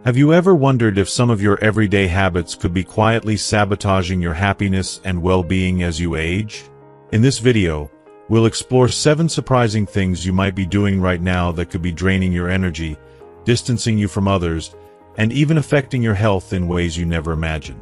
Have you ever wondered if some of your everyday habits could be quietly sabotaging your happiness and well-being as you age? In this video, we'll explore 7 surprising things you might be doing right now that could be draining your energy, distancing you from others, and even affecting your health in ways you never imagined.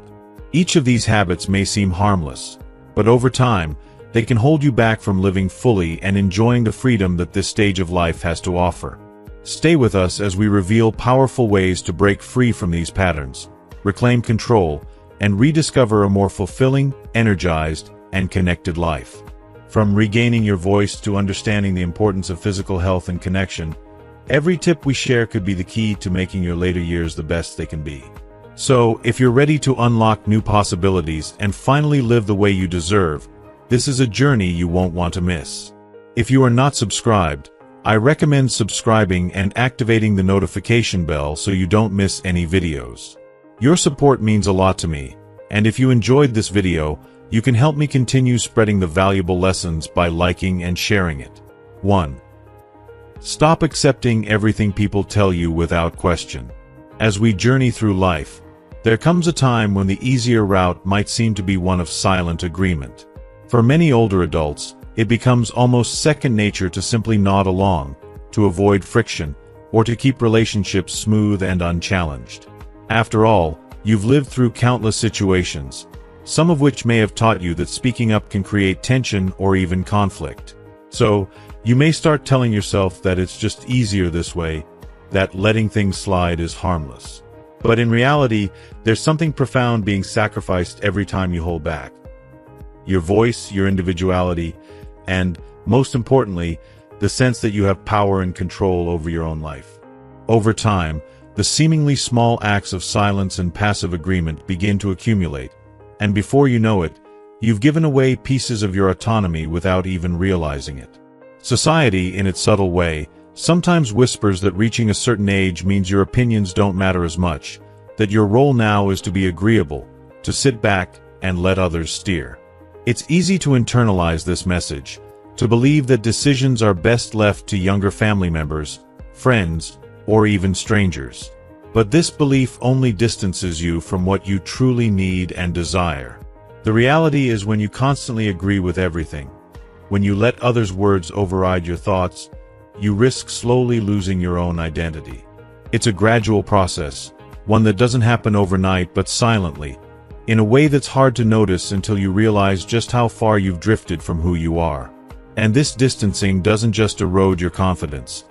Each of these habits may seem harmless, but over time, they can hold you back from living fully and enjoying the freedom that this stage of life has to offer. Stay with us as we reveal powerful ways to break free from these patterns, reclaim control, and rediscover a more fulfilling, energized, and connected life. From regaining your voice to understanding the importance of physical health and connection, every tip we share could be the key to making your later years the best they can be. So, if you're ready to unlock new possibilities and finally live the way you deserve, this is a journey you won't want to miss. If you are not subscribed, I recommend subscribing and activating the notification bell so you don't miss any videos. Your support means a lot to me, and if you enjoyed this video, you can help me continue spreading the valuable lessons by liking and sharing it. 1. Stop accepting everything people tell you without question. As we journey through life, there comes a time when the easier route might seem to be one of silent agreement. For many older adults, it becomes almost second nature to simply nod along, to avoid friction, or to keep relationships smooth and unchallenged. After all, you've lived through countless situations, some of which may have taught you that speaking up can create tension or even conflict. So, you may start telling yourself that it's just easier this way, that letting things slide is harmless. But in reality, there's something profound being sacrificed every time you hold back. Your voice, your individuality, and, most importantly, the sense that you have power and control over your own life. Over time, the seemingly small acts of silence and passive agreement begin to accumulate, and before you know it, you've given away pieces of your autonomy without even realizing it. Society, in its subtle way, sometimes whispers that reaching a certain age means your opinions don't matter as much, that your role now is to be agreeable, to sit back and let others steer. It's easy to internalize this message, to believe that decisions are best left to younger family members, friends, or even strangers. But this belief only distances you from what you truly need and desire. The reality is, when you constantly agree with everything, when you let others' words override your thoughts, you risk slowly losing your own identity. It's a gradual process, one that doesn't happen overnight but silently, in a way that's hard to notice until you realize just how far you've drifted from who you are. And this distancing doesn't just erode your confidence.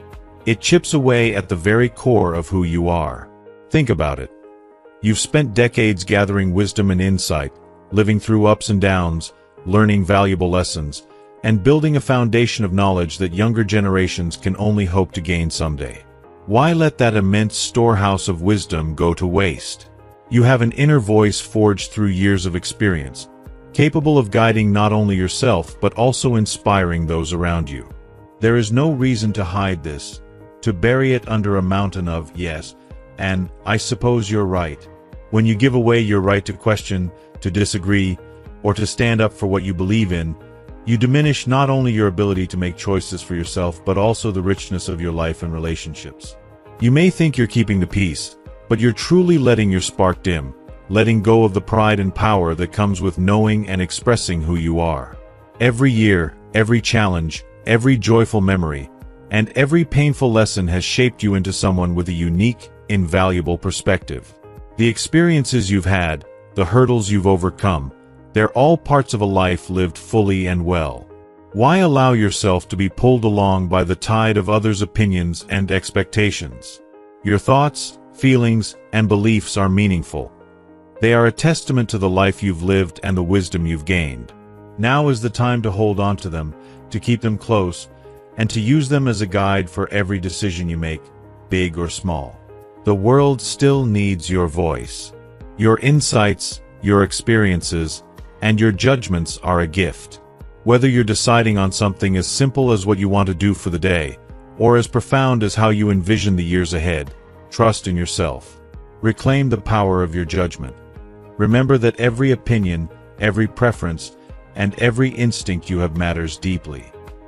It chips away at the very core of who you are. Think about it. You've spent decades gathering wisdom and insight, living through ups and downs, learning valuable lessons, and building a foundation of knowledge that younger generations can only hope to gain someday. Why let that immense storehouse of wisdom go to waste? You have an inner voice forged through years of experience, capable of guiding not only yourself but also inspiring those around you. There is no reason to hide this, to bury it under a mountain of yes, and I suppose you're right. When you give away your right to question, to disagree, or to stand up for what you believe in, you diminish not only your ability to make choices for yourself but also the richness of your life and relationships. You may think you're keeping the peace, but you're truly letting your spark dim, letting go of the pride and power that comes with knowing and expressing who you are. Every year, every challenge, every joyful memory, and every painful lesson has shaped you into someone with a unique, invaluable perspective. The experiences you've had, the hurdles you've overcome, they're all parts of a life lived fully and well. Why allow yourself to be pulled along by the tide of others' opinions and expectations? Your thoughts, feelings, and beliefs are meaningful. They are a testament to the life you've lived and the wisdom you've gained. Now is the time to hold on to them, to keep them close, and to use them as a guide for every decision you make, big or small. The world still needs your voice. Your insights, your experiences, and your judgments are a gift. Whether you're deciding on something as simple as what you want to do for the day, or as profound as how you envision the years ahead, trust in yourself. Reclaim the power of your judgment. Remember that every opinion, every preference, and every instinct you have matters deeply.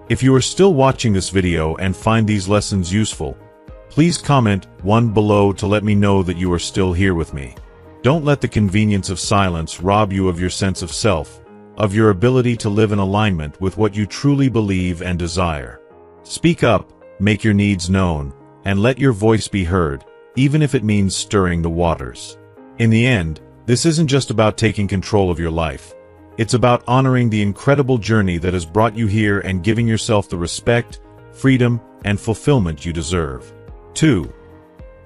If you are still watching this video and find these lessons useful, Please comment one below to let me know that you are still here with me. Don't let the convenience of silence rob you of your sense of self, of your ability to live in alignment with what you truly believe and desire. Speak up, make your needs known, and let your voice be heard, even if it means stirring the waters. In the end, this isn't just about taking control of your life. It's about honoring the incredible journey that has brought you here and giving yourself the respect, freedom, and fulfillment you deserve. 2.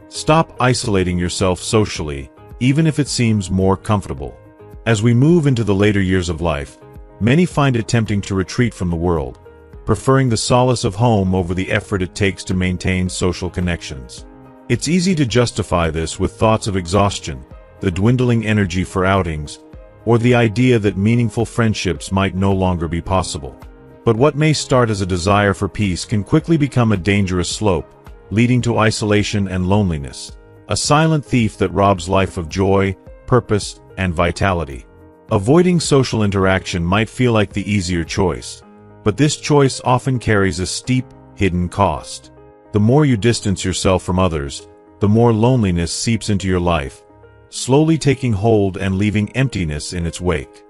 Stop isolating yourself socially, even if it seems more comfortable. As we move into the later years of life, many find it tempting to retreat from the world, preferring the solace of home over the effort it takes to maintain social connections. It's easy to justify this with thoughts of exhaustion, the dwindling energy for outings, or the idea that meaningful friendships might no longer be possible. But what may start as a desire for peace can quickly become a dangerous slope, leading to isolation and loneliness, a silent thief that robs life of joy, purpose, and vitality. Avoiding social interaction might feel like the easier choice, but this choice often carries a steep, hidden cost. The more you distance yourself from others, the more loneliness seeps into your life, slowly taking hold and leaving emptiness in its wake.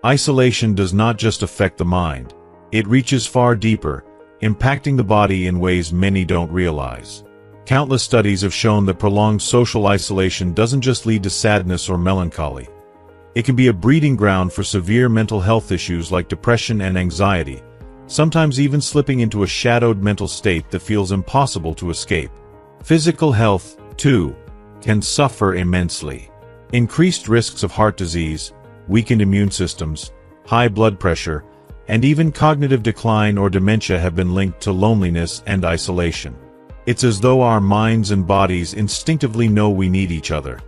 Isolation does not just affect the mind, it reaches far deeper, impacting the body in ways many don't realize. Countless studies have shown that prolonged social isolation doesn't just lead to sadness or melancholy. It can be a breeding ground for severe mental health issues like depression and anxiety, sometimes even slipping into a shadowed mental state that feels impossible to escape. Physical health, too, can suffer immensely. Increased risks of heart disease, weakened immune systems, high blood pressure, and even cognitive decline or dementia have been linked to loneliness and isolation. It's as though our minds and bodies instinctively know we need each other.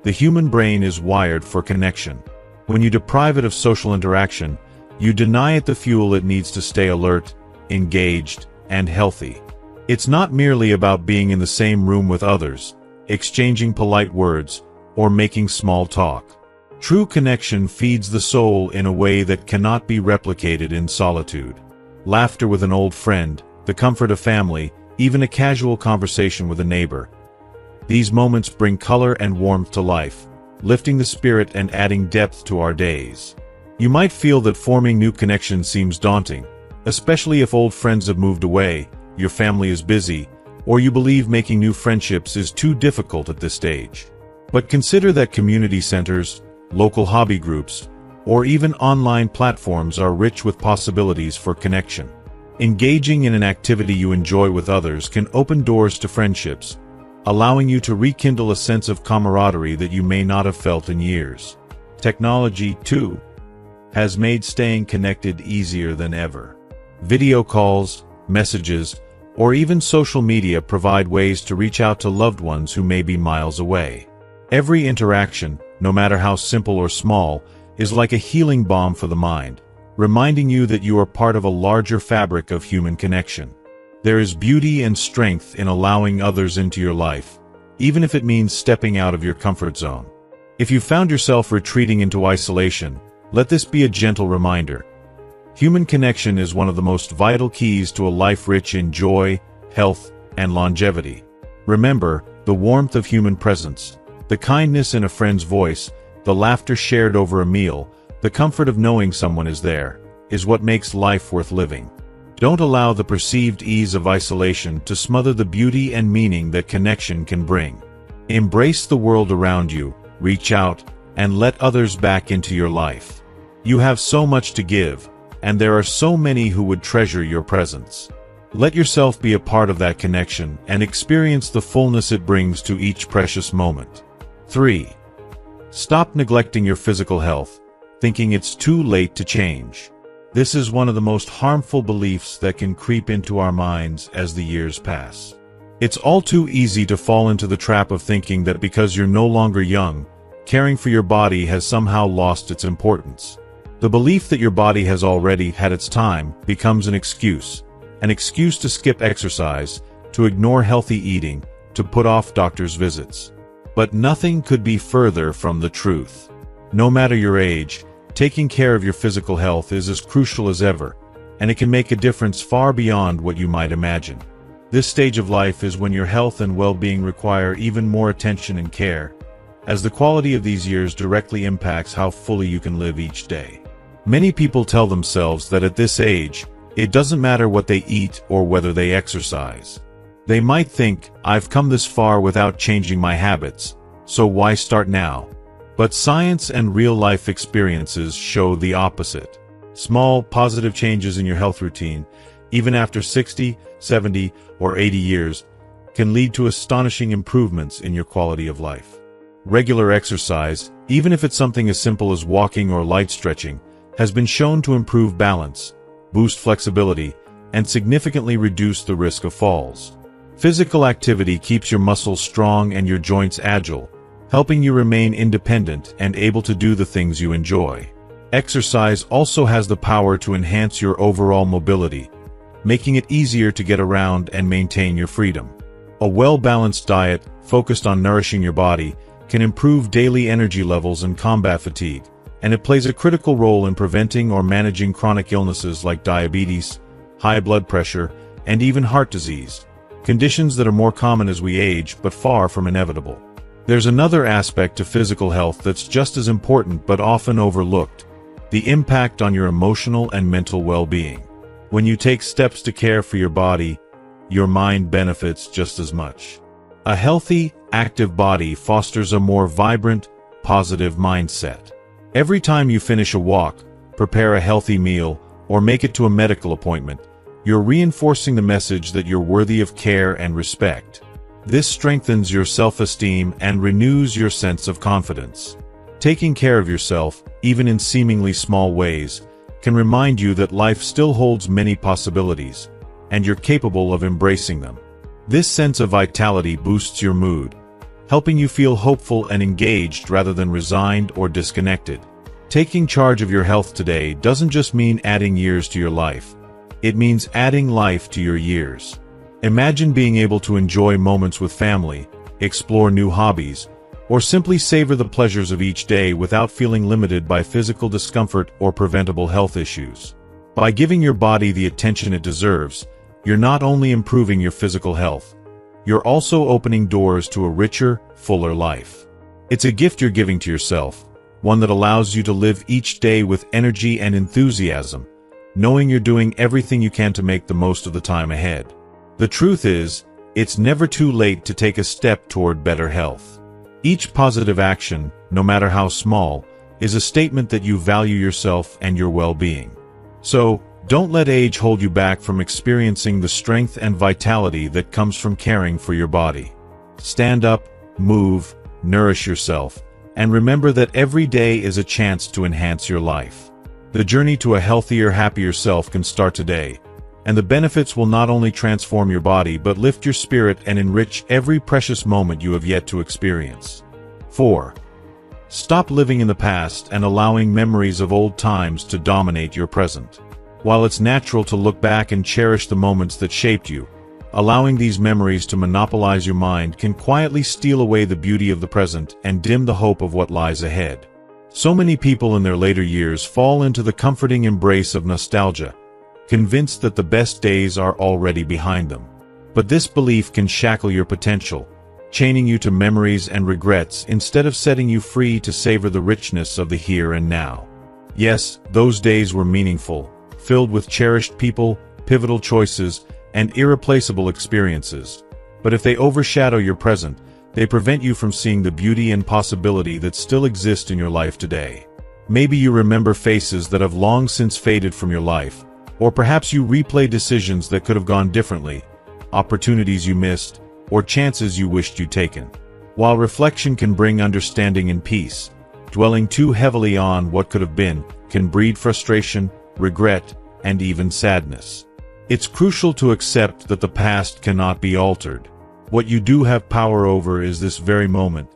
The human brain is wired for connection. When you deprive it of social interaction, you deny it the fuel it needs to stay alert, engaged, and healthy. It's not merely about being in the same room with others, exchanging polite words, or making small talk. True connection feeds the soul in a way that cannot be replicated in solitude. Laughter with an old friend, the comfort of family, even a casual conversation with a neighbor. These moments bring color and warmth to life, lifting the spirit and adding depth to our days. You might feel that forming new connections seems daunting, especially if old friends have moved away, your family is busy, or you believe making new friendships is too difficult at this stage. But consider that community centers, local hobby groups, or even online platforms are rich with possibilities for connection. Engaging in an activity you enjoy with others can open doors to friendships, allowing you to rekindle a sense of camaraderie that you may not have felt in years. Technology, too, has made staying connected easier than ever. Video calls, messages, or even social media provide ways to reach out to loved ones who may be miles away. Every interaction, no matter how simple or small, is like a healing balm for the mind, reminding you that you are part of a larger fabric of human connection. There is beauty and strength in allowing others into your life, even if it means stepping out of your comfort zone. If you found yourself retreating into isolation, let this be a gentle reminder. Human connection is one of the most vital keys to a life rich in joy, health, and longevity. Remember, the warmth of human presence, the kindness in a friend's voice, the laughter shared over a meal, the comfort of knowing someone is there, is what makes life worth living. Don't allow the perceived ease of isolation to smother the beauty and meaning that connection can bring. Embrace the world around you, reach out, and let others back into your life. You have so much to give, and there are so many who would treasure your presence. Let yourself be a part of that connection and experience the fullness it brings to each precious moment. 3. Stop neglecting your physical health, thinking it's too late to change. This is one of the most harmful beliefs that can creep into our minds as the years pass. It's all too easy to fall into the trap of thinking that because you're no longer young, caring for your body has somehow lost its importance. The belief that your body has already had its time becomes an excuse to skip exercise, to ignore healthy eating, to put off doctor's visits. But nothing could be further from the truth. No matter your age, taking care of your physical health is as crucial as ever, and it can make a difference far beyond what you might imagine. This stage of life is when your health and well-being require even more attention and care, as the quality of these years directly impacts how fully you can live each day. Many people tell themselves that at this age, it doesn't matter what they eat or whether they exercise. They might think, I've come this far without changing my habits, so why start now? But science and real-life experiences show the opposite. Small, positive changes in your health routine, even after 60, 70, or 80 years, can lead to astonishing improvements in your quality of life. Regular exercise, even if it's something as simple as walking or light stretching, has been shown to improve balance, boost flexibility, and significantly reduce the risk of falls. Physical activity keeps your muscles strong and your joints agile, helping you remain independent and able to do the things you enjoy. Exercise also has the power to enhance your overall mobility, making it easier to get around and maintain your freedom. A well-balanced diet, focused on nourishing your body, can improve daily energy levels and combat fatigue, and it plays a critical role in preventing or managing chronic illnesses like diabetes, high blood pressure, and even heart disease, conditions that are more common as we age but far from inevitable. There's another aspect to physical health that's just as important but often overlooked: the impact on your emotional and mental well-being. When you take steps to care for your body, your mind benefits just as much. A healthy, active body fosters a more vibrant, positive mindset. Every time you finish a walk, prepare a healthy meal, or make it to a medical appointment, you're reinforcing the message that you're worthy of care and respect. This strengthens your self-esteem and renews your sense of confidence. Taking care of yourself, even in seemingly small ways, can remind you that life still holds many possibilities, and you're capable of embracing them. This sense of vitality boosts your mood, helping you feel hopeful and engaged rather than resigned or disconnected. Taking charge of your health today doesn't just mean adding years to your life. It means adding life to your years. Imagine being able to enjoy moments with family, explore new hobbies, or simply savor the pleasures of each day without feeling limited by physical discomfort or preventable health issues. By giving your body the attention it deserves, you're not only improving your physical health, you're also opening doors to a richer, fuller life. It's a gift you're giving to yourself, one that allows you to live each day with energy and enthusiasm, knowing you're doing everything you can to make the most of the time ahead. The truth is, it's never too late to take a step toward better health. Each positive action, no matter how small, is a statement that you value yourself and your well-being. So, don't let age hold you back from experiencing the strength and vitality that comes from caring for your body. Stand up, move, nourish yourself, and remember that every day is a chance to enhance your life. The journey to a healthier, happier self can start today, and the benefits will not only transform your body but lift your spirit and enrich every precious moment you have yet to experience. 4. Stop living in the past and allowing memories of old times to dominate your present. While it's natural to look back and cherish the moments that shaped you, allowing these memories to monopolize your mind can quietly steal away the beauty of the present and dim the hope of what lies ahead. So many people in their later years fall into the comforting embrace of nostalgia, convinced that the best days are already behind them. But this belief can shackle your potential, chaining you to memories and regrets instead of setting you free to savor the richness of the here and now. Yes, those days were meaningful, filled with cherished people, pivotal choices, and irreplaceable experiences. But if they overshadow your present, they prevent you from seeing the beauty and possibility that still exist in your life today. Maybe you remember faces that have long since faded from your life, or perhaps you replay decisions that could have gone differently, opportunities you missed, or chances you wished you'd taken. While reflection can bring understanding and peace, dwelling too heavily on what could have been can breed frustration, regret, and even sadness. It's crucial to accept that the past cannot be altered. What you do have power over is this very moment,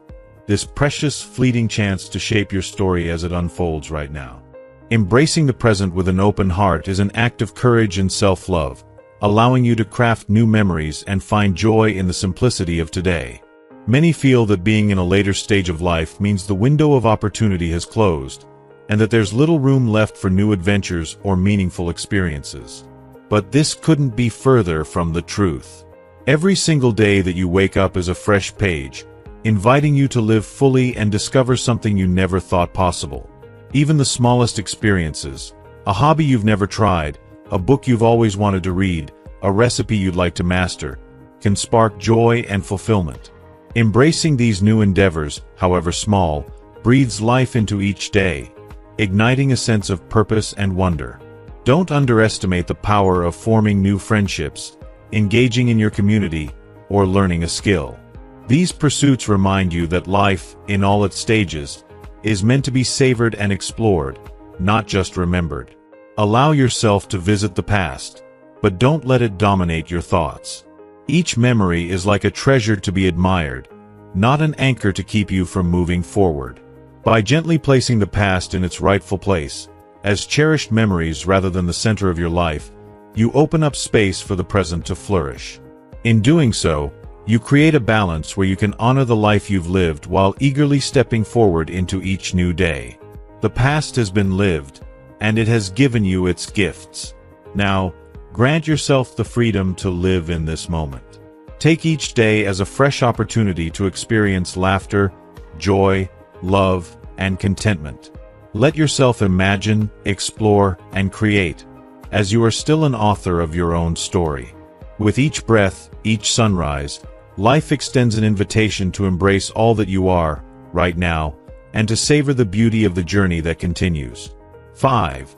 this precious, fleeting chance to shape your story as it unfolds right now. Embracing the present with an open heart is an act of courage and self-love, allowing you to craft new memories and find joy in the simplicity of today. Many feel that being in a later stage of life means the window of opportunity has closed, and that there's little room left for new adventures or meaningful experiences. But this couldn't be further from the truth. Every single day that you wake up is a fresh page, inviting you to live fully and discover something you never thought possible. Even the smallest experiences, a hobby you've never tried, a book you've always wanted to read, a recipe you'd like to master, can spark joy and fulfillment. Embracing these new endeavors, however small, breathes life into each day, igniting a sense of purpose and wonder. Don't underestimate the power of forming new friendships, engaging in your community, or learning a skill. These pursuits remind you that life, in all its stages, is meant to be savored and explored, not just remembered. Allow yourself to visit the past, but don't let it dominate your thoughts. Each memory is like a treasure to be admired, not an anchor to keep you from moving forward. By gently placing the past in its rightful place, as cherished memories rather than the center of your life, you open up space for the present to flourish. In doing so, you create a balance where you can honor the life you've lived while eagerly stepping forward into each new day. The past has been lived, and it has given you its gifts. Now, grant yourself the freedom to live in this moment. Take each day as a fresh opportunity to experience laughter, joy, love, and contentment. Let yourself imagine, explore, and create, as you are still an author of your own story. With each breath, each sunrise, life extends an invitation to embrace all that you are, right now, and to savor the beauty of the journey that continues. 5.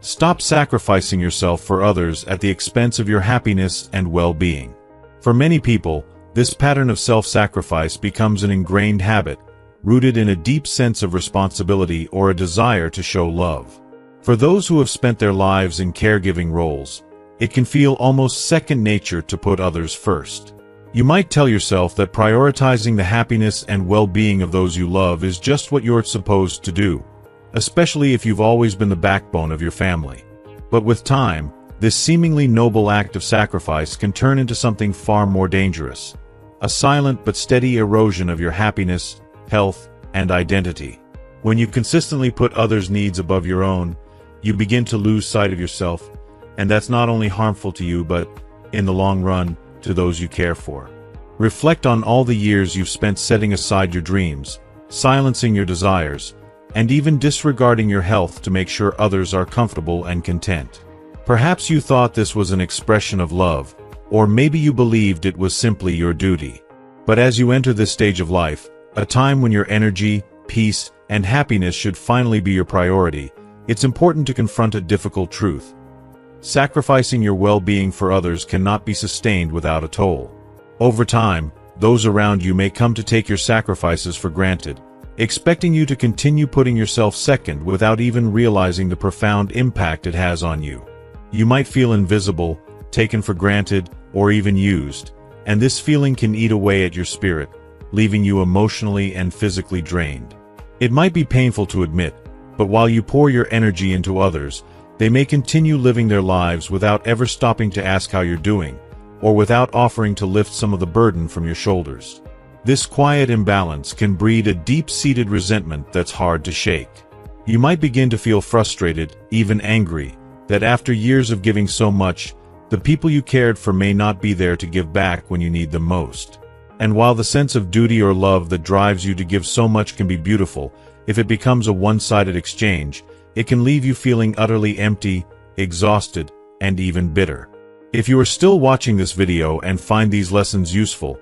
Stop sacrificing yourself for others at the expense of your happiness and well-being. For many people, this pattern of self-sacrifice becomes an ingrained habit, rooted in a deep sense of responsibility or a desire to show love. For those who have spent their lives in caregiving roles, it can feel almost second nature to put others first. You might tell yourself that prioritizing the happiness and well-being of those you love is just what you're supposed to do, especially if you've always been the backbone of your family. But with time, this seemingly noble act of sacrifice can turn into something far more dangerous, a silent but steady erosion of your happiness, health, and identity. When you consistently put others' needs above your own, you begin to lose sight of yourself, and that's not only harmful to you but, in the long run, to those you care for. Reflect on all the years you've spent setting aside your dreams, silencing your desires, and even disregarding your health to make sure others are comfortable and content. Perhaps you thought this was an expression of love, or maybe you believed it was simply your duty. But as you enter this stage of life, a time when your energy, peace, and happiness should finally be your priority, it's important to confront a difficult truth. Sacrificing your well-being for others cannot be sustained without a toll. Over time, those around you may come to take your sacrifices for granted, expecting you to continue putting yourself second without even realizing the profound impact it has on you. You might feel invisible, taken for granted, or even used, and this feeling can eat away at your spirit, leaving you emotionally and physically drained. It might be painful to admit, but while you pour your energy into others, they may continue living their lives without ever stopping to ask how you're doing, or without offering to lift some of the burden from your shoulders. This quiet imbalance can breed a deep-seated resentment that's hard to shake. You might begin to feel frustrated, even angry, that after years of giving so much, the people you cared for may not be there to give back when you need them most. And while the sense of duty or love that drives you to give so much can be beautiful, if it becomes a one-sided exchange, it can leave you feeling utterly empty, exhausted, and even bitter. If you are still watching this video and find these lessons useful,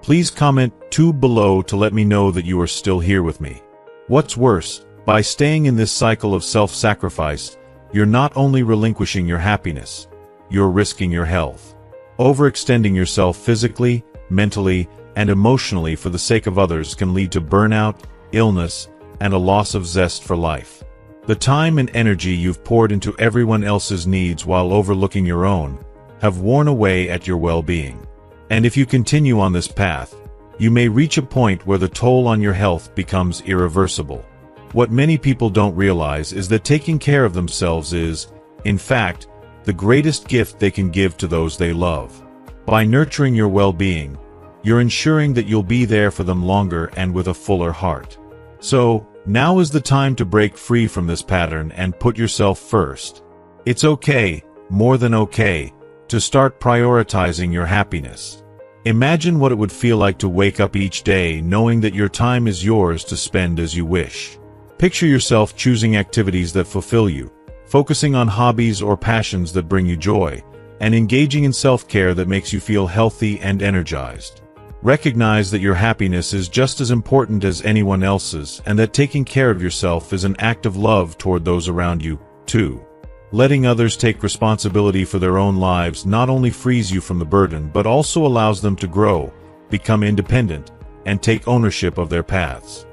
please comment 2 below to let me know that you are still here with me. What's worse, by staying in this cycle of self-sacrifice, you're not only relinquishing your happiness, you're risking your health. Overextending yourself physically, mentally, and emotionally for the sake of others can lead to burnout, illness, and a loss of zest for life. The time and energy you've poured into everyone else's needs while overlooking your own have worn away at your well-being. And if you continue on this path, you may reach a point where the toll on your health becomes irreversible. What many people don't realize is that taking care of themselves is, in fact, the greatest gift they can give to those they love. By nurturing your well-being, you're ensuring that you'll be there for them longer and with a fuller heart. So, now is the time to break free from this pattern and put yourself first. It's okay, more than okay, To start prioritizing your happiness. Imagine what it would feel like to wake up each day knowing that your time is yours to spend as you wish. Picture yourself choosing activities that fulfill you, focusing on hobbies or passions that bring you joy, and engaging in self-care that makes you feel healthy and energized. Recognize that your happiness is just as important as anyone else's, and that taking care of yourself is an act of love toward those around you, too. Letting others take responsibility for their own lives not only frees you from the burden but also allows them to grow, become independent, and take ownership of their paths.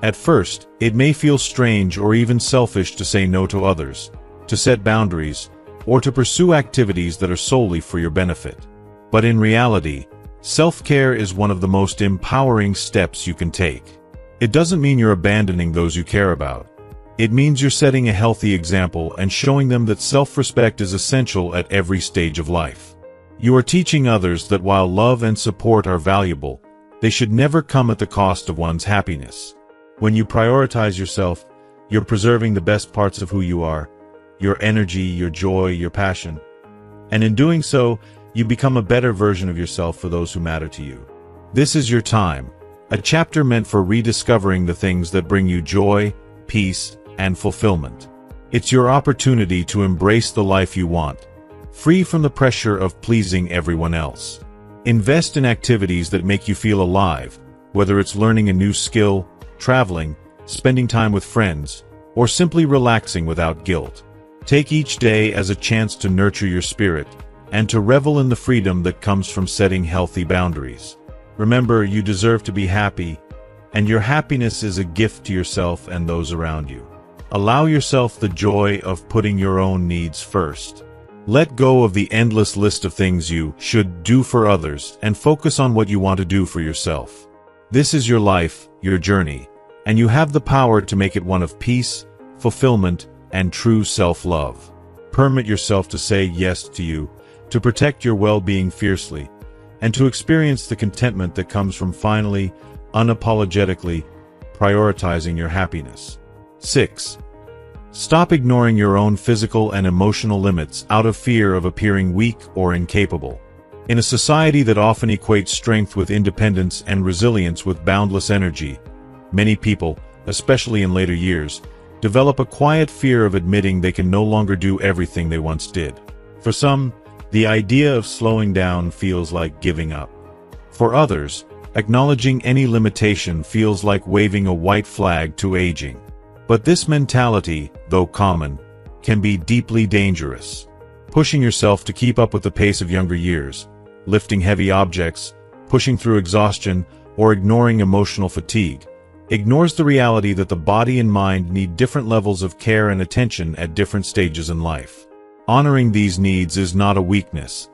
At first, it may feel strange or even selfish to say no to others, to set boundaries, or to pursue activities that are solely for your benefit. But in reality, self-care is one of the most empowering steps you can take. It doesn't mean you're abandoning those you care about. It means you're setting a healthy example and showing them that self-respect is essential at every stage of life. You are teaching others that while love and support are valuable, they should never come at the cost of one's happiness. When you prioritize yourself, you're preserving the best parts of who you are, your energy, your joy, your passion. And in doing so, you become a better version of yourself for those who matter to you. This is your time, a chapter meant for rediscovering the things that bring you joy, peace, and fulfillment. It's your opportunity to embrace the life you want, free from the pressure of pleasing everyone else. Invest in activities that make you feel alive, whether it's learning a new skill, traveling, spending time with friends, or simply relaxing without guilt. Take each day as a chance to nurture your spirit and to revel in the freedom that comes from setting healthy boundaries. Remember, you deserve to be happy, and your happiness is a gift to yourself and those around you. Allow yourself the joy of putting your own needs first. Let go of the endless list of things you should do for others and focus on what you want to do for yourself. This is your life, your journey, and you have the power to make it one of peace, fulfillment, and true self-love. Permit yourself to say yes to you, to protect your well-being fiercely, and to experience the contentment that comes from finally, unapologetically, prioritizing your happiness. 6. Stop ignoring your own physical and emotional limits out of fear of appearing weak or incapable. In a society that often equates strength with independence and resilience with boundless energy, many people, especially in later years, develop a quiet fear of admitting they can no longer do everything they once did. For some, the idea of slowing down feels like giving up. For others, acknowledging any limitation feels like waving a white flag to aging. But this mentality, though common, can be deeply dangerous. Pushing yourself to keep up with the pace of younger years, lifting heavy objects, pushing through exhaustion, or ignoring emotional fatigue, ignores the reality that the body and mind need different levels of care and attention at different stages in life. Honoring these needs is not a weakness.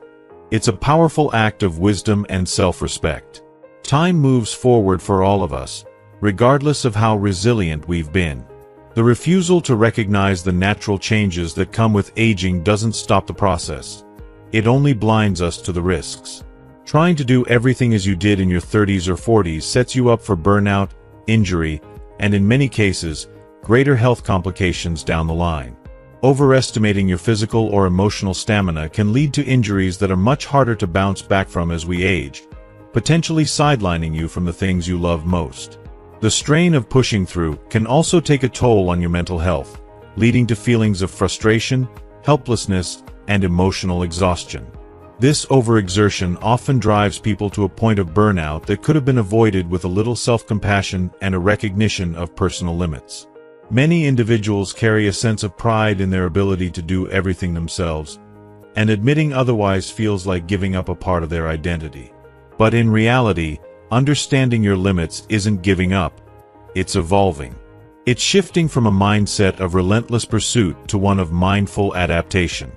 It's a powerful act of wisdom and self-respect. Time moves forward for all of us, regardless of how resilient we've been. The refusal to recognize the natural changes that come with aging doesn't stop the process. It only blinds us to the risks. Trying to do everything as you did in your 30s or 40s sets you up for burnout, injury, and in many cases, greater health complications down the line. Overestimating your physical or emotional stamina can lead to injuries that are much harder to bounce back from as we age, potentially sidelining you from the things you love most. The strain of pushing through can also take a toll on your mental health, leading to feelings of frustration, helplessness, and emotional exhaustion. This overexertion often drives people to a point of burnout that could have been avoided with a little self-compassion and a recognition of personal limits. Many individuals carry a sense of pride in their ability to do everything themselves, and admitting otherwise feels like giving up a part of their identity. But in reality, understanding your limits isn't giving up, it's evolving. It's shifting from a mindset of relentless pursuit to one of mindful adaptation.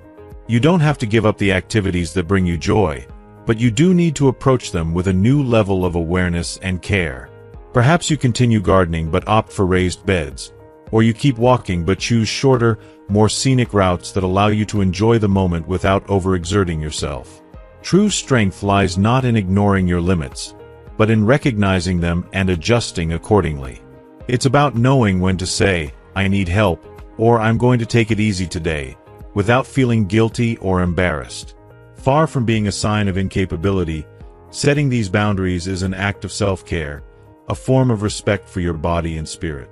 You don't have to give up the activities that bring you joy, but you do need to approach them with a new level of awareness and care. Perhaps you continue gardening but opt for raised beds, or you keep walking but choose shorter, more scenic routes that allow you to enjoy the moment without overexerting yourself. True strength lies not in ignoring your limits, but in recognizing them and adjusting accordingly. It's about knowing when to say, "I need help," or "I'm going to take it easy today," without feeling guilty or embarrassed. Far from being a sign of incapability, setting these boundaries is an act of self-care, a form of respect for your body and spirit.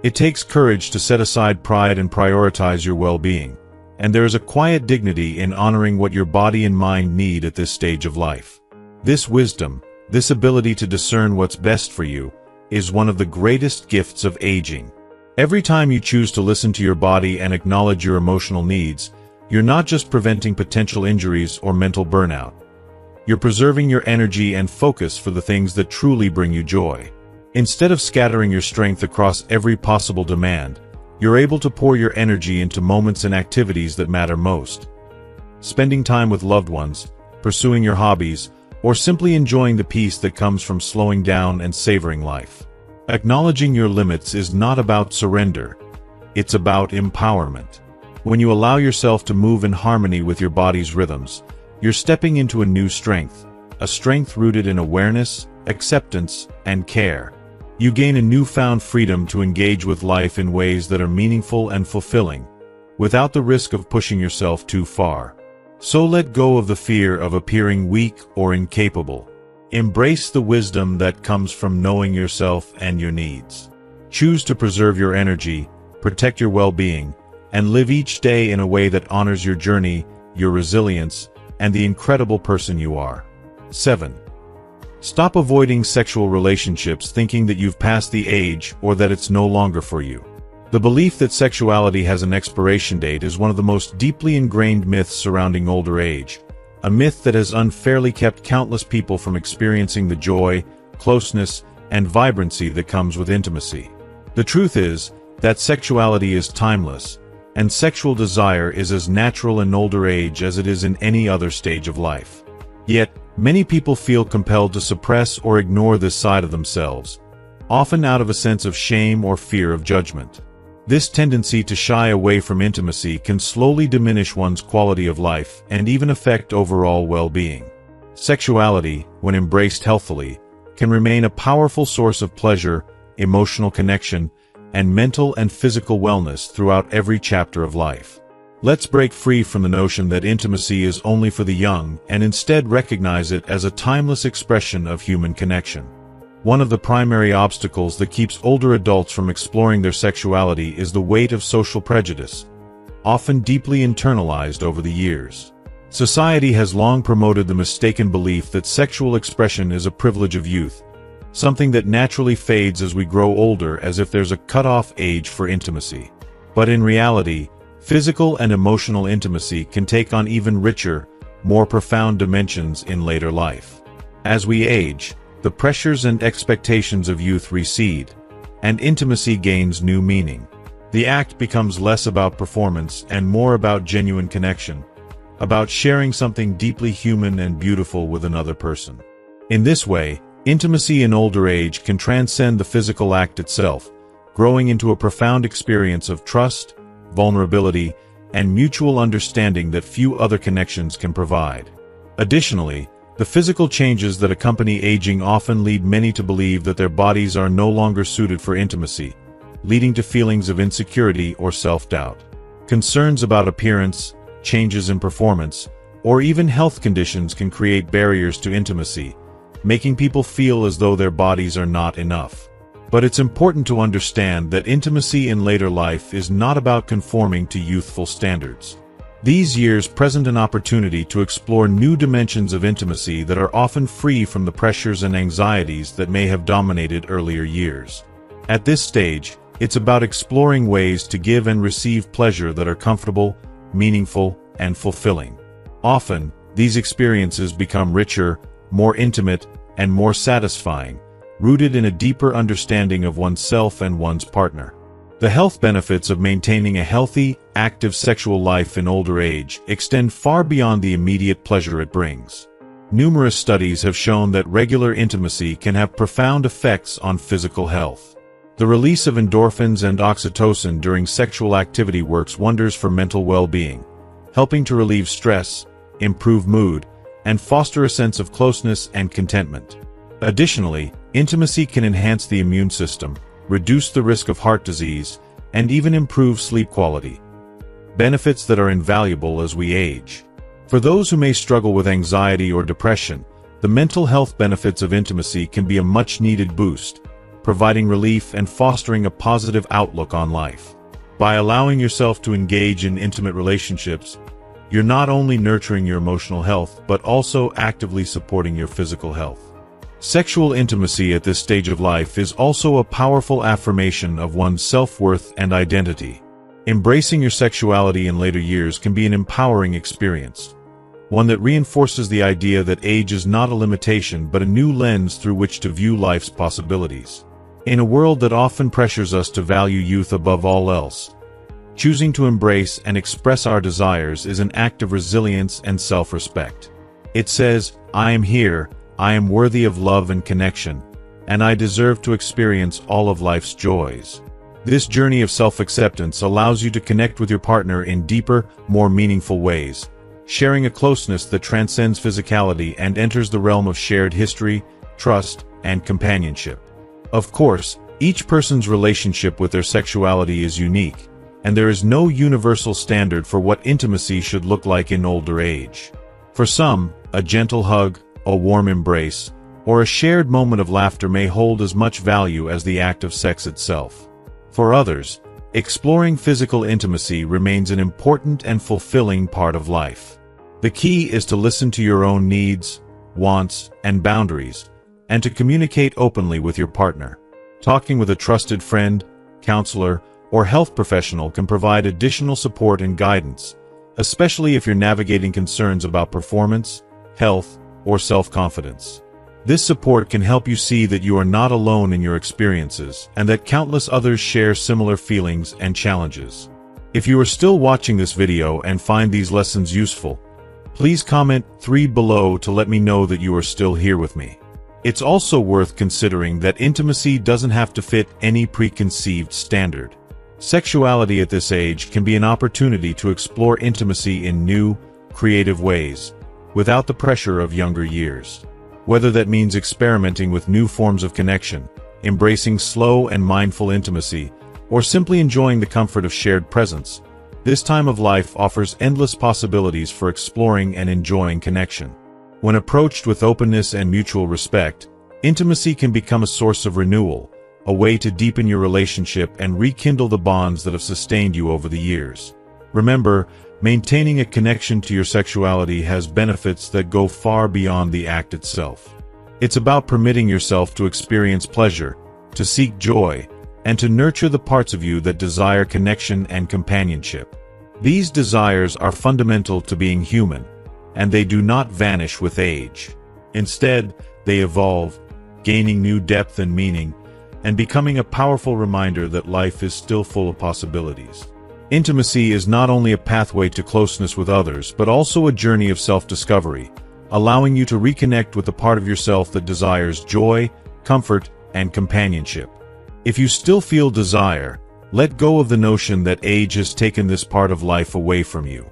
It takes courage to set aside pride and prioritize your well-being, and there is a quiet dignity in honoring what your body and mind need at this stage of life. This wisdom, this ability to discern what's best for you, is one of the greatest gifts of aging. Every time you choose to listen to your body and acknowledge your emotional needs, you're not just preventing potential injuries or mental burnout. You're preserving your energy and focus for the things that truly bring you joy. Instead of scattering your strength across every possible demand, you're able to pour your energy into moments and activities that matter most. Spending time with loved ones, pursuing your hobbies, or simply enjoying the peace that comes from slowing down and savoring life. Acknowledging your limits is not about surrender, it's about empowerment. When you allow yourself to move in harmony with your body's rhythms, you're stepping into a new strength, a strength rooted in awareness, acceptance, and care. You gain a newfound freedom to engage with life in ways that are meaningful and fulfilling, without the risk of pushing yourself too far. So let go of the fear of appearing weak or incapable. Embrace the wisdom that comes from knowing yourself and your needs. Choose to preserve your energy, protect your well-being, and live each day in a way that honors your journey, your resilience, and the incredible person you are. 7. Stop avoiding sexual relationships thinking that you've passed the age or that it's no longer for you. The belief that sexuality has an expiration date is one of the most deeply ingrained myths surrounding older age, a myth that has unfairly kept countless people from experiencing the joy, closeness, and vibrancy that comes with intimacy. The truth is that sexuality is timeless, and sexual desire is as natural in older age as it is in any other stage of life. Yet, many people feel compelled to suppress or ignore this side of themselves, often out of a sense of shame or fear of judgment. This tendency to shy away from intimacy can slowly diminish one's quality of life and even affect overall well-being. Sexuality, when embraced healthily, can remain a powerful source of pleasure, emotional connection, and mental and physical wellness throughout every chapter of life. Let's break free from the notion that intimacy is only for the young and instead recognize it as a timeless expression of human connection. One of the primary obstacles that keeps older adults from exploring their sexuality is the weight of social prejudice, often deeply internalized over the years. Society has long promoted the mistaken belief that sexual expression is a privilege of youth, something that naturally fades as we grow older, as if there's a cutoff age for intimacy. But in reality, physical and emotional intimacy can take on even richer, more profound dimensions in later life. As we age, the pressures and expectations of youth recede, and intimacy gains new meaning. The act becomes less about performance and more about genuine connection, about sharing something deeply human and beautiful with another person. In this way, intimacy in older age can transcend the physical act itself, growing into a profound experience of trust, vulnerability, and mutual understanding that few other connections can provide. Additionally, the physical changes that accompany aging often lead many to believe that their bodies are no longer suited for intimacy, leading to feelings of insecurity or self-doubt. Concerns about appearance, changes in performance, or even health conditions can create barriers to intimacy, making people feel as though their bodies are not enough. But it's important to understand that intimacy in later life is not about conforming to youthful standards. These years present an opportunity to explore new dimensions of intimacy that are often free from the pressures and anxieties that may have dominated earlier years. At this stage, it's about exploring ways to give and receive pleasure that are comfortable, meaningful, and fulfilling. Often, these experiences become richer, more intimate, and more satisfying, rooted in a deeper understanding of oneself and one's partner. The health benefits of maintaining a healthy, active sexual life in older age extend far beyond the immediate pleasure it brings. Numerous studies have shown that regular intimacy can have profound effects on physical health. The release of endorphins and oxytocin during sexual activity works wonders for mental well-being, helping to relieve stress, improve mood, and foster a sense of closeness and contentment. Additionally, intimacy can enhance the immune system, reduce the risk of heart disease, and even improve sleep quality. Benefits that are invaluable as we age. For those who may struggle with anxiety or depression, the mental health benefits of intimacy can be a much-needed boost, providing relief and fostering a positive outlook on life. By allowing yourself to engage in intimate relationships, you're not only nurturing your emotional health but also actively supporting your physical health. Sexual intimacy at this stage of life is also a powerful affirmation of one's self-worth and identity. Embracing your sexuality in later years can be an empowering experience, one that reinforces the idea that age is not a limitation but a new lens through which to view life's possibilities. In a world that often pressures us to value youth above all else, choosing to embrace and express our desires is an act of resilience and self-respect. It says, "I am here, I am worthy of love and connection, and I deserve to experience all of life's joys." This journey of self-acceptance allows you to connect with your partner in deeper, more meaningful ways, sharing a closeness that transcends physicality and enters the realm of shared history, trust, and companionship. Of course, each person's relationship with their sexuality is unique, and there is no universal standard for what intimacy should look like in older age. For some, a gentle hug, a warm embrace, or a shared moment of laughter may hold as much value as the act of sex itself. For others, exploring physical intimacy remains an important and fulfilling part of life. The key is to listen to your own needs, wants, and boundaries, and to communicate openly with your partner. Talking with a trusted friend, counselor, or health professional can provide additional support and guidance, especially if you're navigating concerns about performance, health, or self-confidence. This support can help you see that you are not alone in your experiences and that countless others share similar feelings and challenges. If you are still watching this video and find these lessons useful, please comment 3 below to let me know that you are still here with me. It's also worth considering that intimacy doesn't have to fit any preconceived standard. Sexuality at this age can be an opportunity to explore intimacy in new, creative ways, without the pressure of younger years. Whether that means experimenting with new forms of connection, embracing slow and mindful intimacy, or simply enjoying the comfort of shared presence, this time of life offers endless possibilities for exploring and enjoying connection. When approached with openness and mutual respect, intimacy can become a source of renewal, a way to deepen your relationship and rekindle the bonds that have sustained you over the years. Remember, maintaining a connection to your sexuality has benefits that go far beyond the act itself. It's about permitting yourself to experience pleasure, to seek joy, and to nurture the parts of you that desire connection and companionship. These desires are fundamental to being human, and they do not vanish with age. Instead, they evolve, gaining new depth and meaning, and becoming a powerful reminder that life is still full of possibilities. Intimacy is not only a pathway to closeness with others, but also a journey of self-discovery, allowing you to reconnect with the part of yourself that desires joy, comfort, and companionship. If you still feel desire, let go of the notion that age has taken this part of life away from you.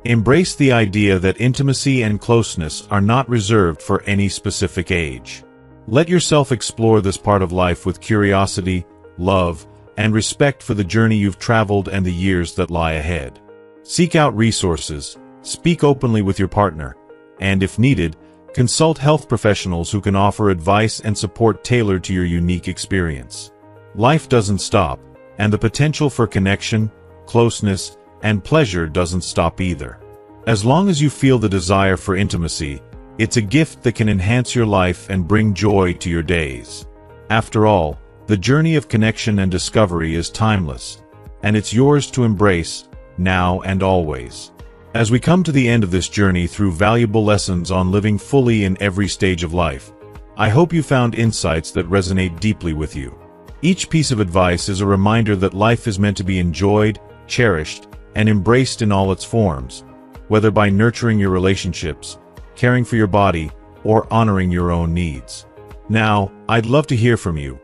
Embrace the idea that intimacy and closeness are not reserved for any specific age. Let yourself explore this part of life with curiosity, love, and respect for the journey you've traveled and the years that lie ahead. Seek out resources, speak openly with your partner, and if needed, consult health professionals who can offer advice and support tailored to your unique experience. Life doesn't stop, and the potential for connection, closeness, and pleasure doesn't stop either. As long as you feel the desire for intimacy, it's a gift that can enhance your life and bring joy to your days. After all, the journey of connection and discovery is timeless, and it's yours to embrace, now and always. As we come to the end of this journey through valuable lessons on living fully in every stage of life, I hope you found insights that resonate deeply with you. Each piece of advice is a reminder that life is meant to be enjoyed, cherished, and embraced in all its forms, whether by nurturing your relationships, caring for your body, or honoring your own needs. Now, I'd love to hear from you.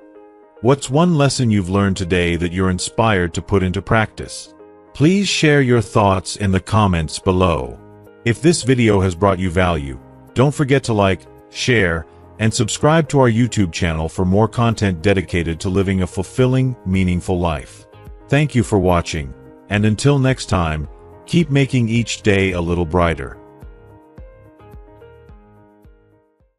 What's one lesson you've learned today that you're inspired to put into practice? Please share your thoughts in the comments below. If this video has brought you value, don't forget to like, share, and subscribe to our YouTube channel for more content dedicated to living a fulfilling, meaningful life. Thank you for watching, and until next time, keep making each day a little brighter.